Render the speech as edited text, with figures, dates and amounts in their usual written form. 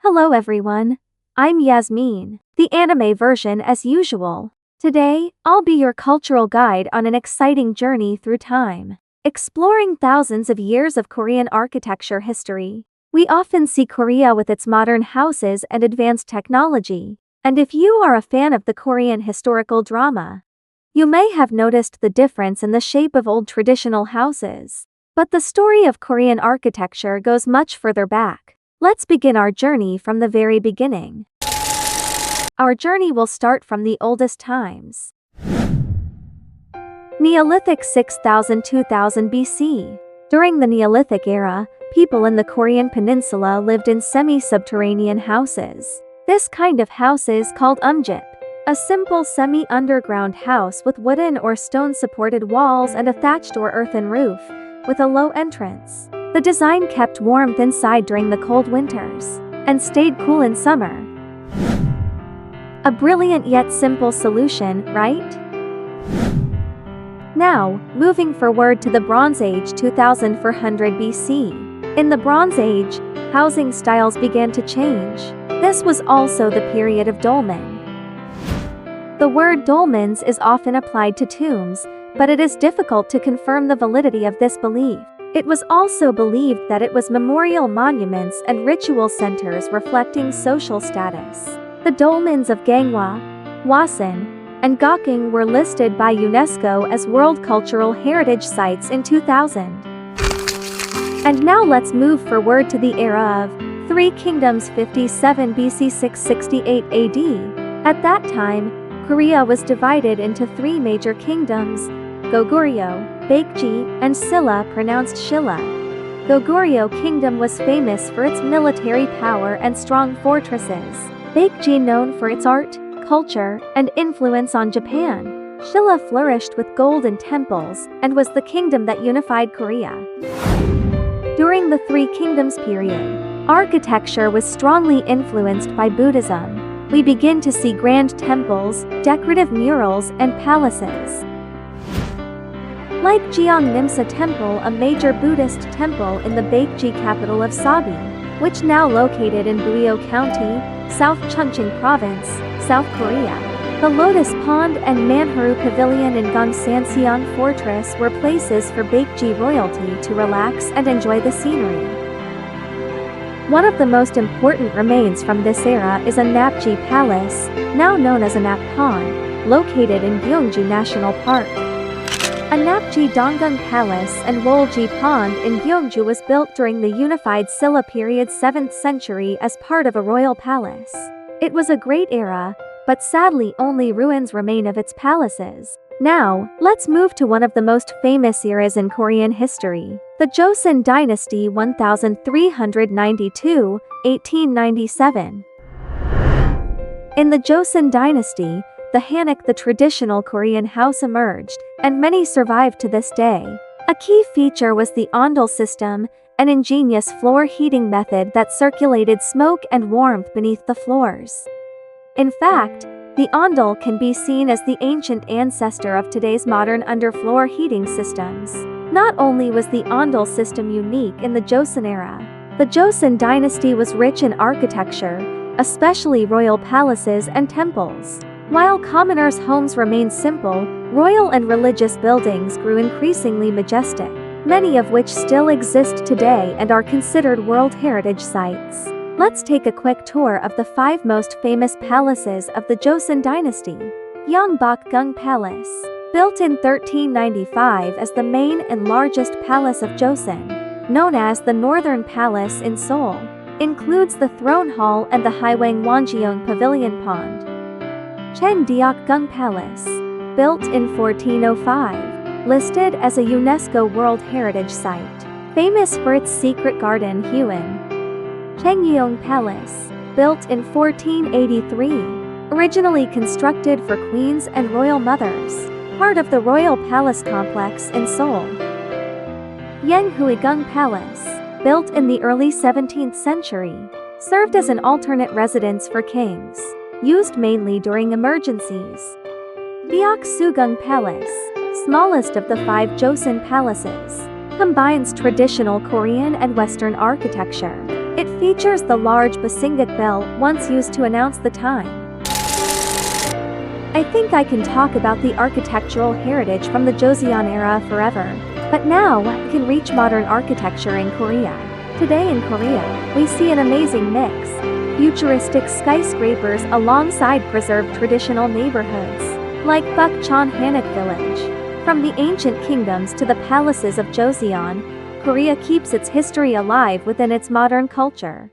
Hello everyone, I'm Yasmin, the anime version as usual. Today, I'll be your cultural guide on an exciting journey through time. Exploring thousands of years of Korean architecture history. We often see Korea with its modern houses and advanced technology. And if you are a fan of the Korean historical drama, you may have noticed the difference in the shape of old traditional houses. But the story of Korean architecture goes much further back. Let's begin our journey from the very beginning. Our journey will start from the oldest times. Neolithic 6000–2000 BC. During the Neolithic era, people in the Korean peninsula lived in semi-subterranean houses. This kind of house is called umjip, a simple semi-underground house with wooden or stone-supported walls and a thatched or earthen roof, with a low entrance. The design kept warmth inside during the cold winters, and stayed cool in summer. A brilliant yet simple solution, right? Now, moving forward to the Bronze Age 2400 BC. In the Bronze Age, housing styles began to change. This was also the period of dolmen. The word dolmens is often applied to tombs, but it is difficult to confirm the validity of this belief. It was also believed that it was memorial monuments and ritual centers reflecting social status. The dolmens of Gangwon, Hwasun, and Gokking were listed by UNESCO as World Cultural Heritage Sites in 2000. And now let's move forward to the era of Three Kingdoms 57 BC 668 AD. At that time, Korea was divided into three major kingdoms: Goguryeo, Baekje, and Silla, pronounced Shilla. Goguryeo Kingdom was famous for its military power and strong fortresses. Baekje known for its art, culture, and influence on Japan. Shilla flourished with golden temples and was the kingdom that unified Korea. During the Three Kingdoms period, architecture was strongly influenced by Buddhism. We begin to see grand temples, decorative murals, and palaces. Like Gyeongnimsa Temple, a major Buddhist temple in the Baekje capital of Sabi, which now located in Bueo County, South Chungcheong Province, South Korea. The Lotus Pond and Manharu Pavilion in Gongsanseong Fortress were places for Baekje royalty to relax and enjoy the scenery. One of the most important remains from this era is a Napji Palace, now known as a Naphan, located in Gyeongju National Park. A Napji Donggung Palace and Wolji Pond in Gyeongju was built during the unified Silla period 7th century as part of a royal palace. It was a great era, but sadly only ruins remain of its palaces. Now, let's move to one of the most famous eras in Korean history, the Joseon Dynasty 1392–1897. In the Joseon Dynasty, the Hanok, the traditional Korean house, emerged, and many survive to this day. A key feature was the ondol system, an ingenious floor heating method that circulated smoke and warmth beneath the floors. In fact, the ondol can be seen as the ancient ancestor of today's modern underfloor heating systems. Not only was the ondol system unique in the Joseon era, the Joseon Dynasty was rich in architecture, especially royal palaces and temples. While commoners' homes remained simple, royal and religious buildings grew increasingly majestic, many of which still exist today and are considered World Heritage Sites. Let's take a quick tour of the 5 most famous palaces of the Joseon Dynasty. Gyeongbokgung Palace, built in 1395 as the main and largest palace of Joseon, known as the Northern Palace in Seoul, includes the Throne Hall and the Hwang Wonjeong Pavilion Pond. Cheondeokgung Palace, built in 1405, listed as a UNESCO World Heritage Site, famous for its secret garden Hwang. Cheongyeong Palace, built in 1483, originally constructed for queens and royal mothers, part of the Royal Palace complex in Seoul. Yanghuigung Palace, built in the early 17th century, served as an alternate residence for kings, used mainly during emergencies. Gyeoksugung Palace, smallest of the 5 Joseon palaces, combines traditional Korean and Western architecture. It features the large basinggit bell once used to announce the time. I think I can talk about the architectural heritage from the Joseon era forever. But now, we can reach modern architecture in Korea. Today in Korea, we see an amazing mix. Futuristic skyscrapers alongside preserved traditional neighborhoods, like Bukchon Hanok Village. From the ancient kingdoms to the palaces of Joseon, Korea keeps its history alive within its modern culture.